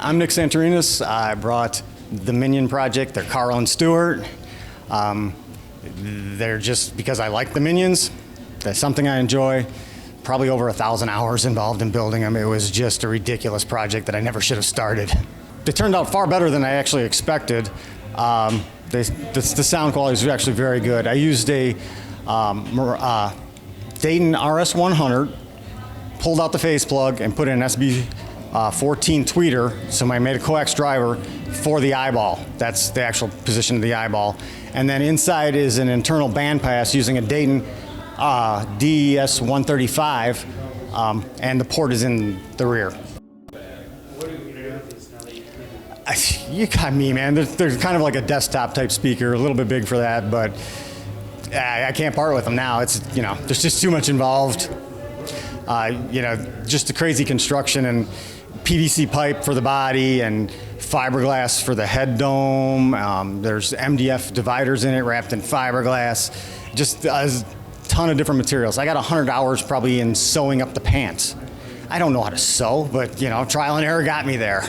I'm Nick Santorinas. I brought the Minion project. They're Carl and Stuart. They're just because I like the Minions. That's something I enjoy. Probably over 1,000 hours involved in building them. It was just a ridiculous project that I never should have started. They turned out far better than I actually expected. The sound quality is actually very good. I used a Dayton RS100, pulled out the face plug, and put in an SB14 tweeter, so I made a coax driver for the eyeball. That's the actual position of the eyeball. And then inside is an internal bandpass using a Dayton DES135, and the port is in the rear. You got me, man. They're kind of like a desktop type speaker, a little bit big for that, but I can't part with them now. It's, there's just too much involved. Just the crazy construction and PVC pipe for the body and fiberglass for the head dome. There's MDF dividers in it wrapped in fiberglass. Just a ton of different materials. I got 100 hours probably in sewing up the pants. I don't know how to sew, but trial and error got me there.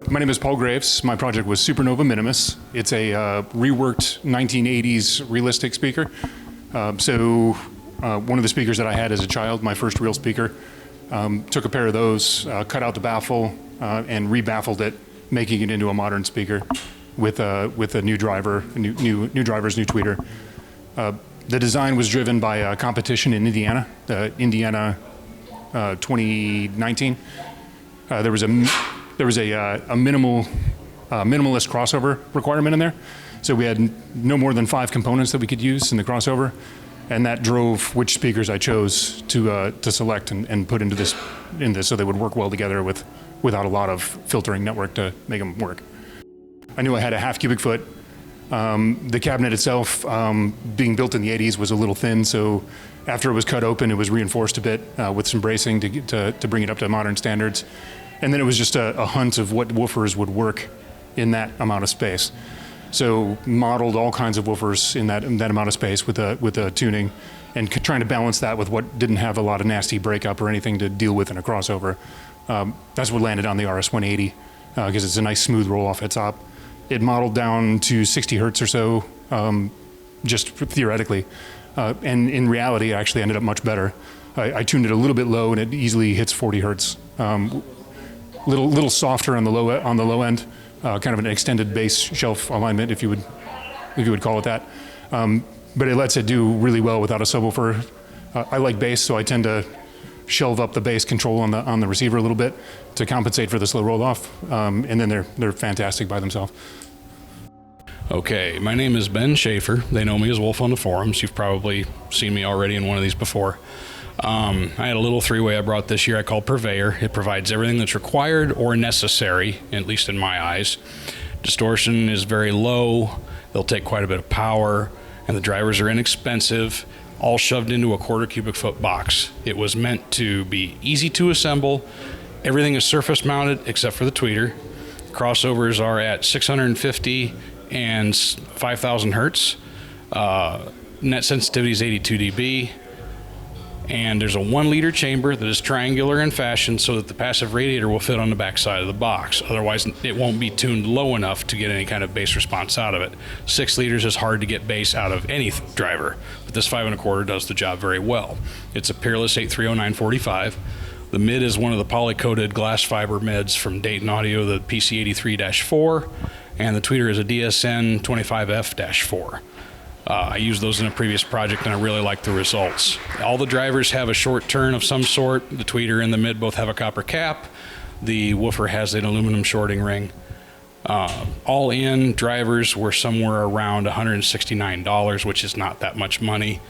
My name is Paul Graves. My project was Supernova Minimus. It's a reworked 1980s realistic speaker. One of the speakers that I had as a child, my first real speaker, took a pair of those, cut out the baffle, and rebaffled it, making it into a modern speaker with a new driver, new drivers, new tweeter. The design was driven by a competition in Indiana, Indiana 2019. There was a minimalist crossover requirement in there. So we had no more than 5 components that we could use in the crossover, and that drove which speakers I chose to select and put into this so they would work well together without a lot of filtering network to make them work. I knew I had a half cubic foot. The cabinet itself, being built in the 80s, was a little thin, so after it was cut open, it was reinforced a bit with some bracing to bring it up to modern standards. And then it was just a hunt of what woofers would work in that amount of space. So modeled all kinds of woofers in that amount of space with a tuning, and trying to balance that with what didn't have a lot of nasty breakup or anything to deal with in a crossover. That's what landed on the RS180, because it's a nice smooth roll off at top. It modeled down to 60 hertz or so, just theoretically. And in reality, it actually ended up much better. I tuned it a little bit low, and it easily hits 40 hertz. Little softer on the low end, kind of an extended bass shelf alignment, if you would call it that. But it lets it do really well without a subwoofer. I like bass, so I tend to shelve up the bass control on the receiver a little bit to compensate for the slow roll off, and then they're fantastic by themselves. Okay, my name is Ben Schaefer. They know me as Wolf on the forums. You've probably seen me already in one of these before. I had a little 3-way I brought this year I call Purveyor. It provides everything that's required or necessary, at least in my eyes. Distortion is very low. They'll take quite a bit of power, and the drivers are inexpensive, all shoved into a 1/4 cubic foot box. It was meant to be easy to assemble. Everything is surface mounted except for the tweeter. Crossovers are at 650 and 5,000 hertz. Net sensitivity is 82 dB. And there's a 1-liter chamber that is triangular in fashion so that the passive radiator will fit on the back side of the box. Otherwise, it won't be tuned low enough to get any kind of bass response out of it. 6 liters is hard to get bass out of any driver, but this 5 1/4 does the job very well. It's a Peerless 830-945. The mid is one of the poly-coated glass fiber mids from Dayton Audio, the PC83-4, and the tweeter is a DSN 25F-4. I used those in a previous project, and I really like the results. All the drivers have a short turn of some sort. The tweeter and the mid both have a copper cap. The woofer has an aluminum shorting ring. All in, drivers were somewhere around $169, which is not that much money.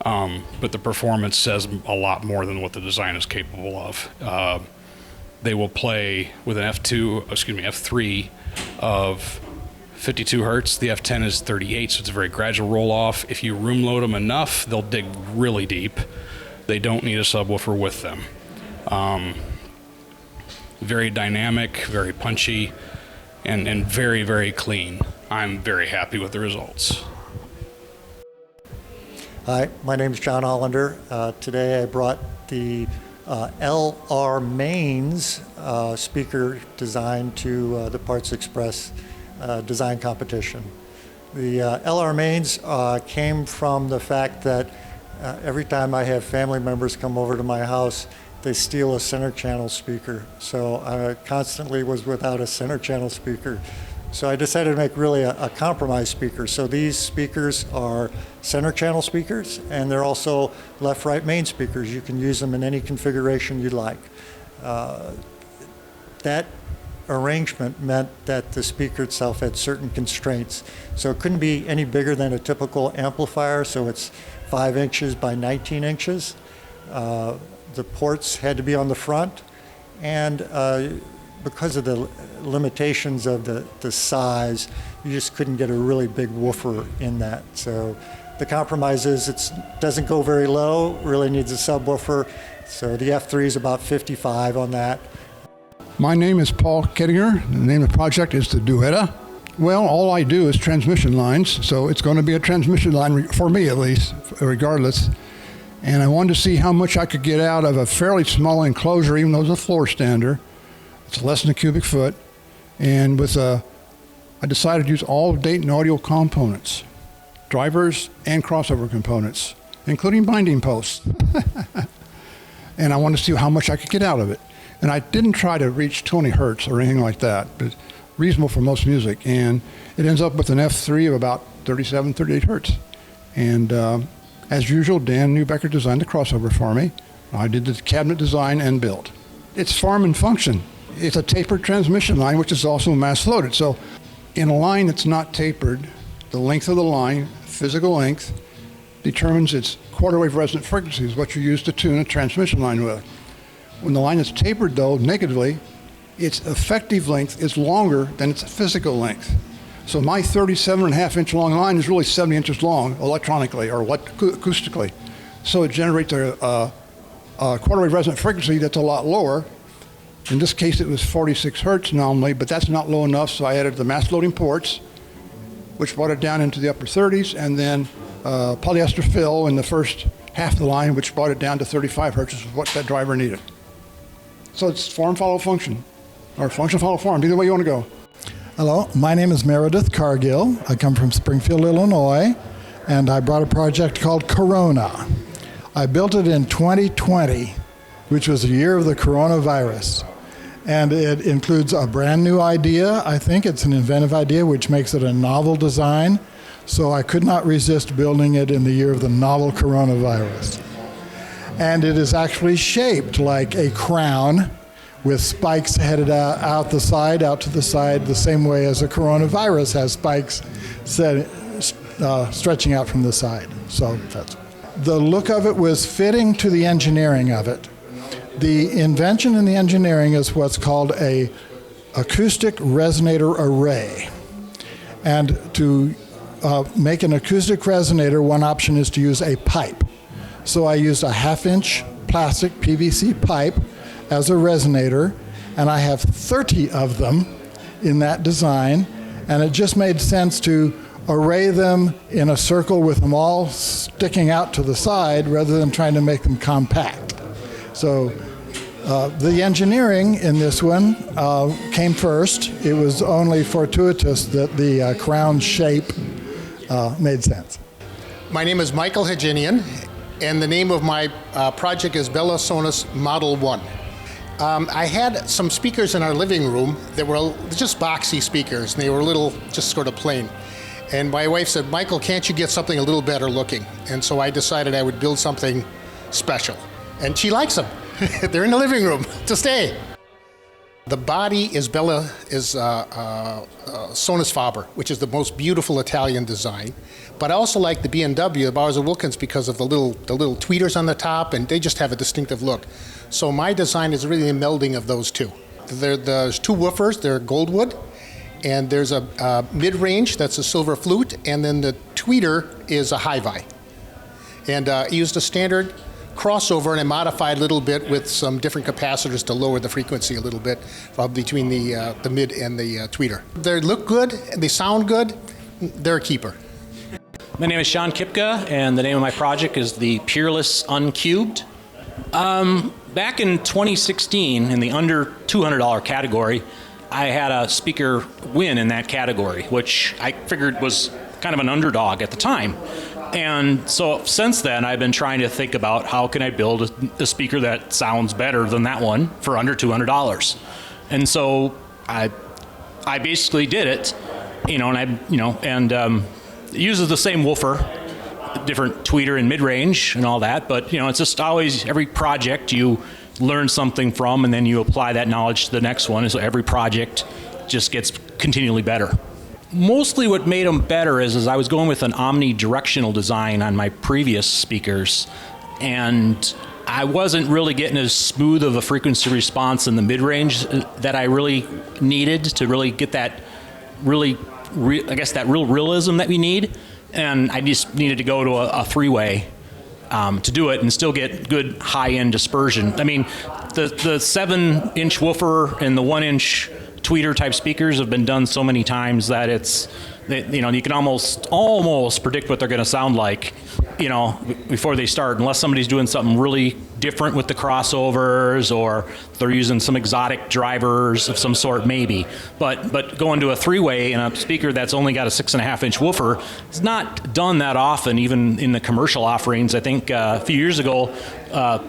But the performance says a lot more than what the design is capable of. They will play with an F3 of 52 hertz. The F10 is 38, so it's a very gradual roll off. If you room load them enough, they'll dig really deep. They don't need a subwoofer with them. Very dynamic, very punchy, and very, very clean. I'm very happy with the results. Hi, my name is John Hollander. Today I brought the LR Mains speaker design to the Parts Express design competition. The LR Mains came from the fact that every time I have family members come over to my house, they steal a center channel speaker. So I constantly was without a center channel speaker. So I decided to make really a compromise speaker. So these speakers are center channel speakers, and they're also left-right main speakers. You can use them in any configuration you like. That arrangement meant that the speaker itself had certain constraints. So it couldn't be any bigger than a typical amplifier, so it's 5 inches by 19 inches. The ports had to be on the front, and because of the limitations of the size, you just couldn't get a really big woofer in that. So the compromise is it doesn't go very low, really needs a subwoofer. So the F3 is about 55 on that. My name is Paul Kettinger. The name of the project is the Duetta. Well, all I do is transmission lines, so it's going to be a transmission line, for me at least, regardless. And I wanted to see how much I could get out of a fairly small enclosure, even though it's a floor stander. It's less than a cubic foot. And I decided to use all Dayton audio components, drivers and crossover components, including binding posts. And I wanted to see how much I could get out of it. And I didn't try to reach 20 hertz or anything like that, but reasonable for most music. And it ends up with an F3 of about 37, 38 hertz. And as usual, Dan Newbecker designed the crossover for me. I did the cabinet design and build. It's form and function. It's a tapered transmission line, which is also mass loaded. So in a line that's not tapered, the length of the line, physical length, determines its quarter wave resonant frequencies, what you use to tune a transmission line with. When the line is tapered, though, negatively, its effective length is longer than its physical length. So my 37.5-inch long line is really 70 inches long electronically or acoustically. So it generates a quarter wave resonant frequency that's a lot lower. In this case, it was 46 hertz nominally, but that's not low enough, so I added the mass loading ports, which brought it down into the upper 30s, and then polyester fill in the first half of the line, which brought it down to 35 hertz, which is what that driver needed. So it's form follow function, or function follow form, either way you want to go. Hello, my name is Meredith Cargill. I come from Springfield, Illinois, and I brought a project called Corona. I built it in 2020, which was the year of the coronavirus. And it includes a brand new idea. I think it's an inventive idea, which makes it a novel design. So I could not resist building it in the year of the novel coronavirus. And it is actually shaped like a crown with spikes headed out to the side, the same way as a coronavirus has spikes stretching out from the side. So the look of it was fitting to the engineering of it. The invention in the engineering is what's called a acoustic resonator array. And to make an acoustic resonator, one option is to use a pipe. So I used a 1/2-inch plastic PVC pipe as a resonator, and I have 30 of them in that design, and it just made sense to array them in a circle with them all sticking out to the side rather than trying to make them compact. So the engineering in this one came first. It was only fortuitous that the crown shape made sense. My name is Michael Haginian, and the name of my project is Bella Sonus Model 1. I had some speakers in our living room that were just boxy speakers, and they were a little just sort of plain. And my wife said, Michael, can't you get something a little better looking? And so I decided I would build something special. And she likes them. They're in the living room to stay. The body is Sonus Faber, which is the most beautiful Italian design. But I also like the B&W, the Bowers & Wilkins, because of the little tweeters on the top, and they just have a distinctive look. So my design is really a melding of those two. There's two woofers, they're Goldwood, and there's a mid-range, that's a silver flute, and then the tweeter is a hi-fi. And I used a standard crossover, and I modified a little bit with some different capacitors to lower the frequency a little bit between the mid and the tweeter. They look good, and they sound good, they're a keeper. My name is Sean Kipka, and the name of my project is the Peerless Uncubed. back in 2016, in the under $200 category, I had a speaker win in that category, which I figured was kind of an underdog at the time. And so since then, I've been trying to think about how can I build a speaker that sounds better than that one for under $200. And so I basically did it, and it uses the same woofer, different tweeter and mid-range and all that, but it's just always every project you learn something from, and then you apply that knowledge to the next one, and so every project just gets continually better. Mostly what made them better is I was going with an omnidirectional design on my previous speakers, and I wasn't really getting as smooth of a frequency response in the mid-range that I really needed to really get that really, that real realism that we need. And I just needed to go to a three-way to do it and still get good high-end dispersion. I mean, the 7-inch woofer and the 1-inch tweeter type speakers have been done so many times that you can almost predict what they're going to sound like, before they start, unless somebody's doing something really different with the crossovers or they're using some exotic drivers of some sort, maybe. But going to a three-way and a speaker that's only got a 6.5-inch woofer is not done that often, even in the commercial offerings. I think a few years ago,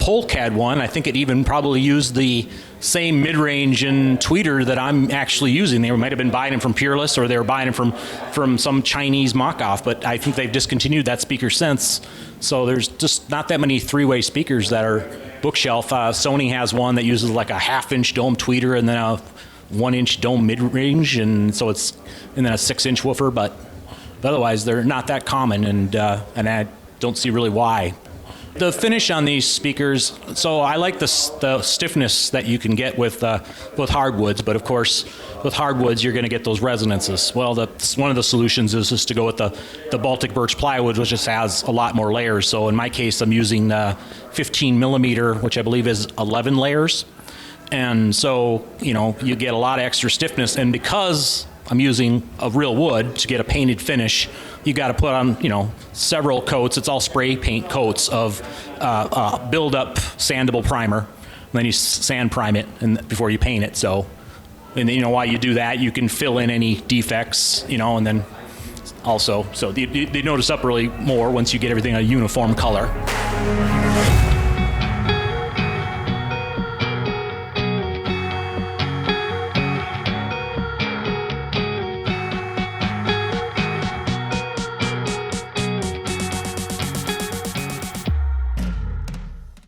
Polk had one. I think it even probably used the same mid-range and tweeter that I'm actually using. They might have been buying them from Peerless, or they were buying them from some Chinese mock-off, but I think they've discontinued that speaker since. So there's just not that many three-way speakers that are bookshelf. Sony has one that uses like a 1/2-inch dome tweeter and then a 1-inch dome mid-range, and then a 6-inch woofer, but otherwise they're not that common, and I don't see really why. The finish on these speakers, so I like the stiffness that you can get with hardwoods, but of course with hardwoods you're going to get those resonances. Well, one of the solutions is just to go with the Baltic birch plywood, which just has a lot more layers. So in my case, I'm using 15 millimeter, which I believe is 11 layers, and so you get a lot of extra stiffness. And because I'm using a real wood to get a painted finish, you got to put on, several coats. It's all spray paint coats of build-up sandable primer. And then you sand prime it before you paint it. So, and while you do that, you can fill in any defects, and then also, so they notice up really more once you get everything a uniform color.